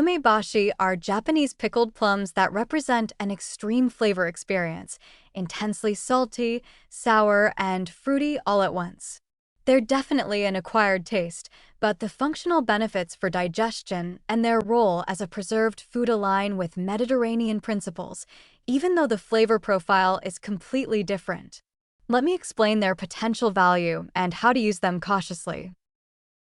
Umeboshi are Japanese pickled plums that represent an extreme flavor experience, intensely salty, sour, and fruity all at once. They're definitely an acquired taste, but the functional benefits for digestion and their role as a preserved food align with Mediterranean principles, even though the flavor profile is completely different. Let me explain their potential value and how to use them cautiously.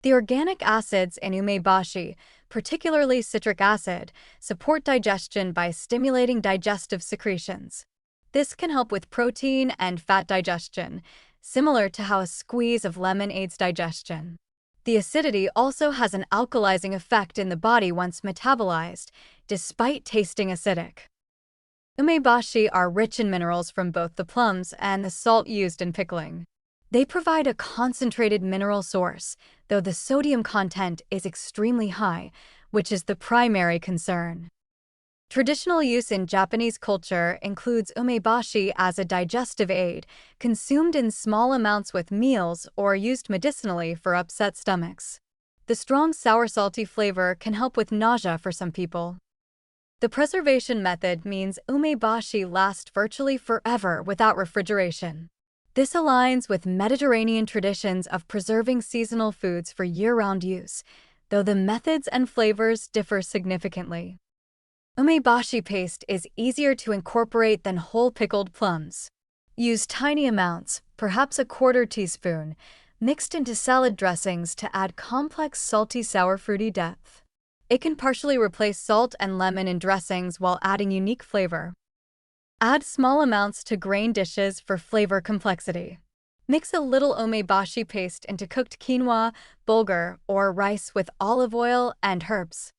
The organic acids in umeboshi, particularly citric acid, support digestion by stimulating digestive secretions. This can help with protein and fat digestion, similar to how a squeeze of lemon aids digestion. The acidity also has an alkalizing effect in the body once metabolized, despite tasting acidic. Umeboshi are rich in minerals from both the plums and the salt used in pickling. They provide a concentrated mineral source, though the sodium content is extremely high, which is the primary concern. Traditional use in Japanese culture includes umeboshi as a digestive aid, consumed in small amounts with meals or used medicinally for upset stomachs. The strong sour-salty flavor can help with nausea for some people. The preservation method means umeboshi lasts virtually forever without refrigeration. This aligns with Mediterranean traditions of preserving seasonal foods for year-round use, though the methods and flavors differ significantly. Umeboshi paste is easier to incorporate than whole pickled plums. Use tiny amounts, perhaps a quarter teaspoon, mixed into salad dressings to add complex salty sour fruity depth. It can partially replace salt and lemon in dressings while adding unique flavor. Add small amounts to grain dishes for flavor complexity. Mix a little umeboshi paste into cooked quinoa, bulgur, or rice with olive oil and herbs.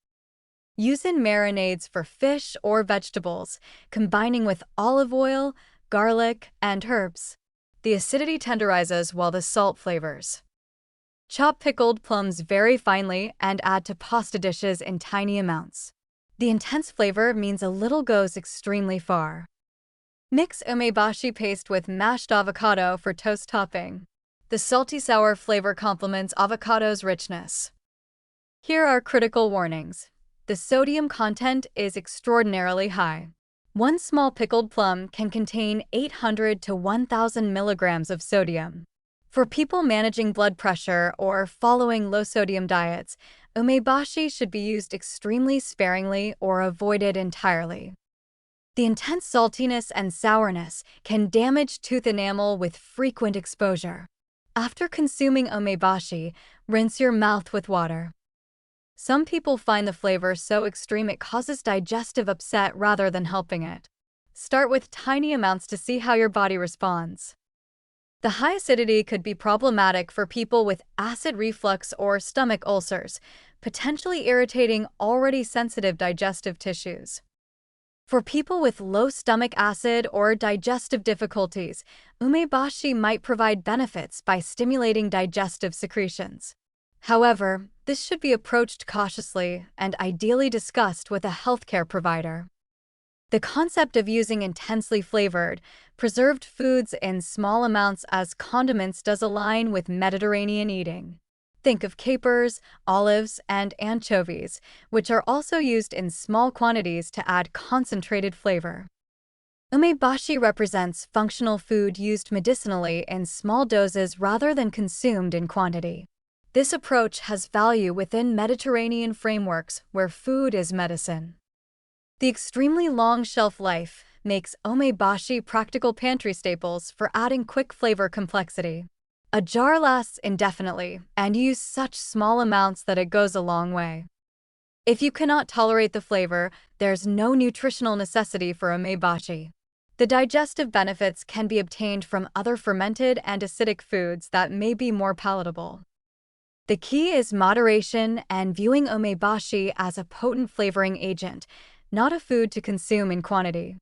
Use in marinades for fish or vegetables, combining with olive oil, garlic, and herbs. The acidity tenderizes while the salt flavors. Chop pickled plums very finely and add to pasta dishes in tiny amounts. The intense flavor means a little goes extremely far. Mix umeboshi paste with mashed avocado for toast topping. The salty-sour flavor complements avocado's richness. Here are critical warnings. The sodium content is extraordinarily high. One small pickled plum can contain 800 to 1,000 milligrams of sodium. For people managing blood pressure or following low-sodium diets, umeboshi should be used extremely sparingly or avoided entirely. The intense saltiness and sourness can damage tooth enamel with frequent exposure. After consuming umeboshi, rinse your mouth with water. Some people find the flavor so extreme it causes digestive upset rather than helping it. Start with tiny amounts to see how your body responds. The high acidity could be problematic for people with acid reflux or stomach ulcers, potentially irritating already sensitive digestive tissues. For people with low stomach acid or digestive difficulties, umeboshi might provide benefits by stimulating digestive secretions. However, this should be approached cautiously and ideally discussed with a healthcare provider. The concept of using intensely flavored, preserved foods in small amounts as condiments does align with Mediterranean eating. Think of capers, olives, and anchovies, which are also used in small quantities to add concentrated flavor. Umeboshi represents functional food used medicinally in small doses rather than consumed in quantity. This approach has value within Mediterranean frameworks where food is medicine. The extremely long shelf life makes umeboshi practical pantry staples for adding quick flavor complexity. A jar lasts indefinitely, and you use such small amounts that it goes a long way. If you cannot tolerate the flavor, there's no nutritional necessity for umeboshi. The digestive benefits can be obtained from other fermented and acidic foods that may be more palatable. The key is moderation and viewing umeboshi as a potent flavoring agent, not a food to consume in quantity.